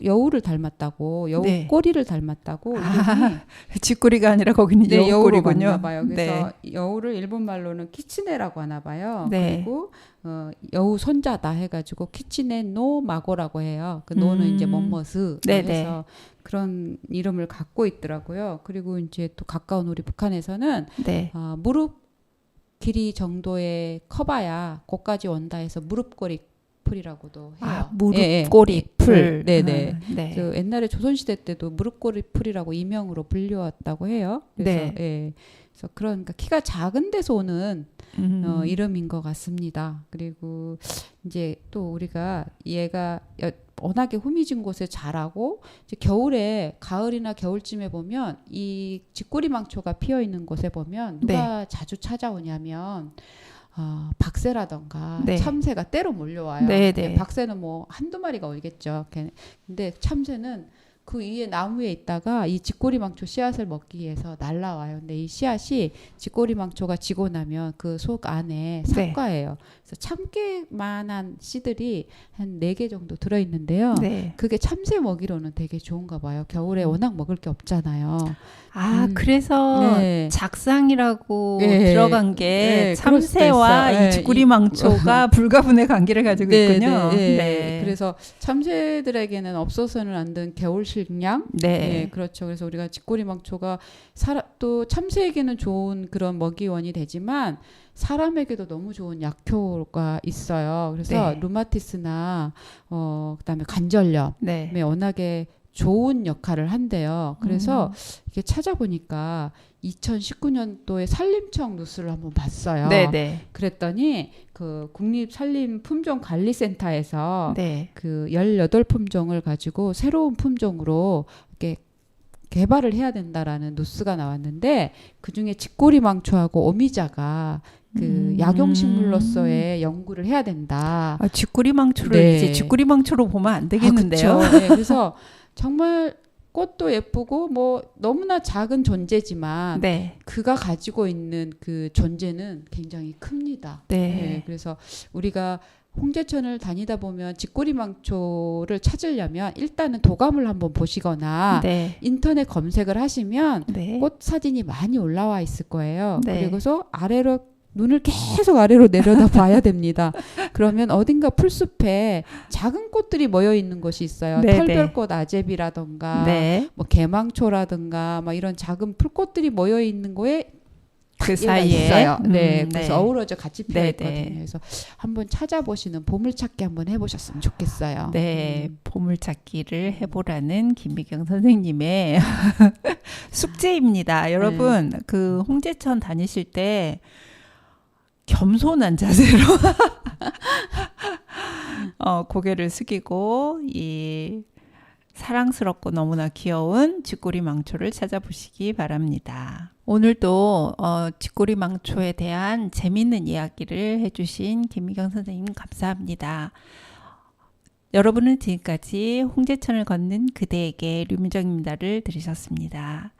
여우를 닮았다고 여우 네. 꼬리를 닮았다고 이름이 쥐꼬리가 아니라 거기는 네, 여우로 여우꼬리군요. 맞나 봐요. 그래서 네. 여우를 일본 말로는 키츠네라고 하나 봐요. 네. 그리고 여우 손자다 해가지고 키츠네 노 마고라고 해요. 그 노는 이제 멋머스 네네. 해서 그런 이름을 갖고 있더라고요. 그리고 이제 또 가까운 우리 북한에서는 네. 무릎 길이 정도의 커봐야 거기까지 온다 해서 무릎꼬리 풀이라고도 해요. 무릎꼬리 풀. 네네. 네. 그 옛날에 조선시대 때도 무릎꼬리 풀이라고 이명으로 불리웠다고 해요. 그래서, 네. 예. 그래서 그러니까 키가 작은 데서 오는 이름인 것 같습니다. 그리고 이제 또 우리가 얘가 워낙에 후미진 곳에 자라고 이제 겨울에 가을이나 겨울쯤에 보면 이 쥐꼬리망초가 피어 있는 곳에 보면 누가 자주 찾아오냐면 박새라던가 네. 참새가 때로 몰려와요. 네, 네. 박새는 뭐 한두 마리가 오겠죠. 근데 참새는 그 위에 나무에 있다가 이 쥐꼬리망초 씨앗을 먹기 위해서 날라와요. 근데 이 씨앗이 쥐꼬리망초가 지고 나면 그 속 안에 삭과예요. 그래서 참깨만한 씨들이 한 4개 정도 들어있는데요. 네. 그게 참새 먹이로는 되게 좋은가 봐요. 겨울에 워낙 먹을 게 없잖아요. 그래서 네. 작상이라고 네. 들어간 게 네, 그럴 수도 참새와 있어요. 이 쥐꼬리망초가 불가분의 관계를 가지고 있군요. 네. 그래서 참새들에게는 없어서는 안 되는 겨울 식량. 네. 네, 그렇죠. 그래서 우리가 쥐꼬리망초가 또 참새에게는 좋은 그런 먹이원이 되지만 사람에게도 너무 좋은 약효가 있어요. 그래서 네. 루마티스나 그다음에 관절염에 네. 워낙에 좋은 역할을 한대요. 그래서 이게 찾아보니까 2019년도에 산림청 뉴스를 한번 봤어요. 네, 네. 그랬더니 그 국립산림품종관리센터에서 네. 그 18품종을 가지고 새로운 품종으로 이렇게 개발을 해야 된다라는 뉴스가 나왔는데 그중에 쥐꼬리망초하고 오미자가 그 약용식물로서의 연구를 해야 된다. 아, 쥐꼬리망초를 네. 이제 쥐꼬리망초로 보면 안 되겠는데요. 아, 그쵸. 네, 그래서 정말 꽃도 예쁘고 뭐 너무나 작은 존재지만 네. 그가 가지고 있는 그 존재는 굉장히 큽니다. 네. 그래서 우리가 홍제천을 다니다 보면 쥐꼬리망초를 찾으려면 일단은 도감을 한번 보시거나 네. 인터넷 검색을 하시면 네. 꽃 사진이 많이 올라와 있을 거예요. 네. 그리고서 아래로 눈을 계속 아래로 내려다 봐야 됩니다. 그러면 어딘가 풀숲에 작은 꽃들이 모여 있는 곳이 있어요. 네, 털별꽃 아제비라던가 네. 뭐 개망초라든가 막 이런 작은 풀꽃들이 모여 있는 거에 그 얘가 사이에 있어요. 네, 그래서 네. 어우러져 같이 피어 네, 있거든요. 네. 그래서 한번 찾아보시는 보물찾기 한번 해보셨으면 좋겠어요. 네, 보물찾기를 해보라는 김미경 선생님의 숙제입니다. 여러분, 그 홍제천 다니실 때 겸손한 자세로 고개를 숙이고 이 사랑스럽고 너무나 귀여운 쥐꼬리망초를 찾아보시기 바랍니다. 오늘도 쥐꼬리망초에 대한 재미있는 이야기를 해주신 김미경 선생님 감사합니다. 여러분은 지금까지 홍제천을 걷는 그대에게 류미정입니다를 들으셨습니다.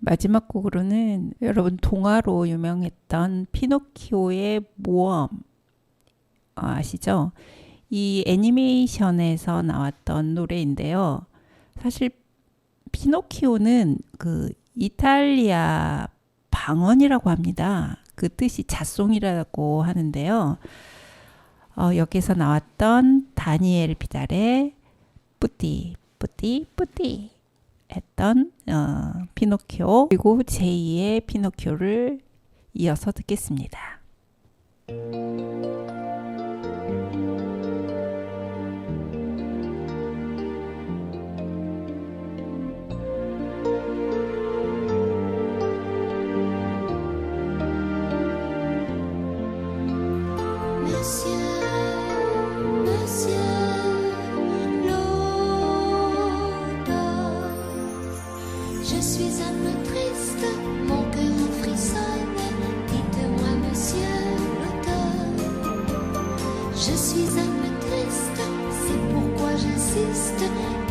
마지막 곡으로는 여러분 동화로 유명했던 피노키오의 모험 아시죠? 이 애니메이션에서 나왔던 노래인데요. 사실 피노키오는 그 이탈리아 방언이라고 합니다. 그 뜻이 잣송이라고 하는데요. 여기서 나왔던 다니엘 비달의 뿌띠 뿌띠 뿌띠 했던 피노키오 그리고 제2의 피노키오를 이어서 듣겠습니다. Je suis un peu triste, mon cœur en frissonne. Dites-moi, monsieur l'auteur. Je suis un peu triste, c'est pourquoi j'insiste.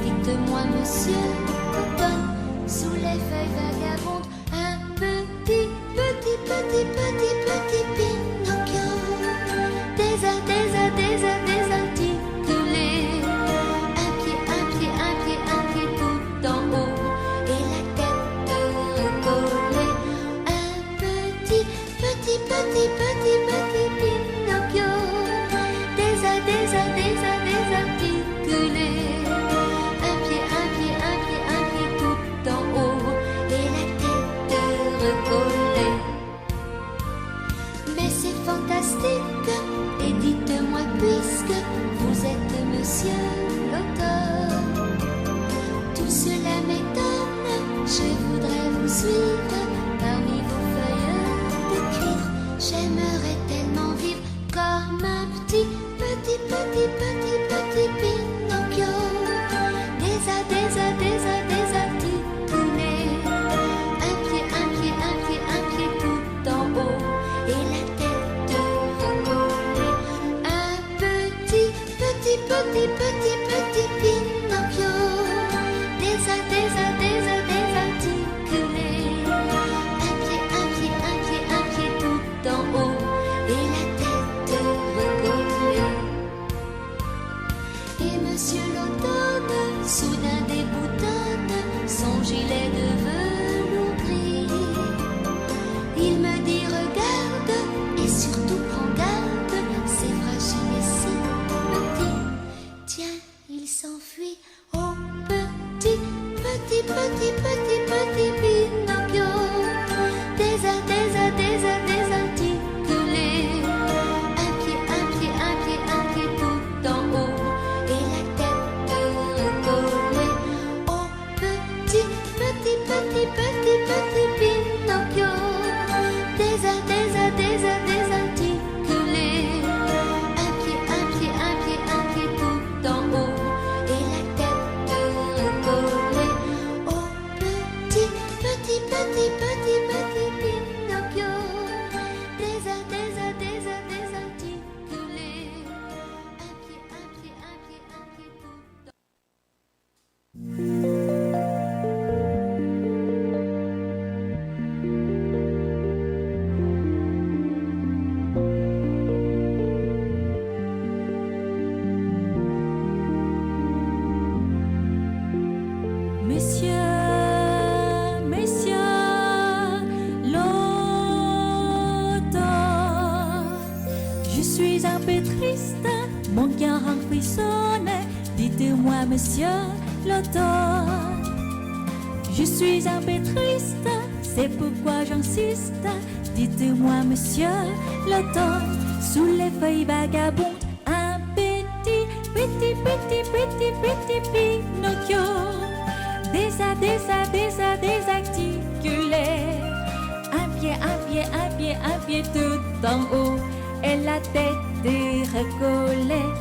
Dites-moi, monsieur l'automne. Sous les feuilles vagabondes, un petit Pinocchio. Désarticulé. Un pied tout en haut. Et la tête recollée. Un petit Pinocchio. Désarticulé. Un pied tout en haut. Et la tête recollée. Mais c'est fantastique. Et dites-moi puisque vous êtes monsieur l'auteur. Tout cela m'étonne, je voudrais vous suivre parmi vos feuilles de cuivre. J'aimerais tellement vivre comme un petit Pinocchio. Désarticulé. Un pied tout en haut. Et la tête recollée. Un petit Pinocchio. Désarticulé. Un pied tout en haut. Et la tête recollée. Et monsieur l'automne soudain déboutonne son gilet de velours gris. Il me dit regarde et surtout prends garde, c'est fragile et si petit. Tiens, il s'enfuit au petit Je suis un peu triste, mon cœur en frissonne. Dites-moi, monsieur l'automne. Je suis un peu triste, c'est pourquoi j'insiste. Dites-moi, monsieur l'automne. Sous les feuilles vagabondes, un petit Pinocchio désarticulé. Un pied tout en haut et la tête recollée.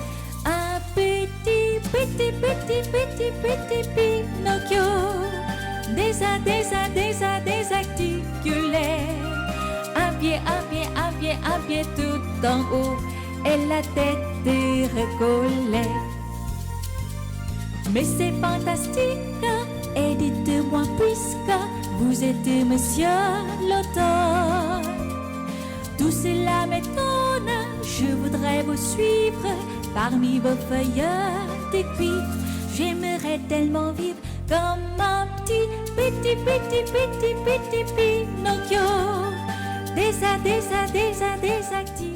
Un petit Pinocchio désarticulé. Un pied tout en haut et la tête recollée. Mais c'est fantastique, et dites-moi puisque vous êtes monsieur l'automne. Tout cela m'étonne, je voudrais vous suivre parmi vos feuilles de cuivre. J'aimerais tellement vivre comme un petit Pinocchio désactif.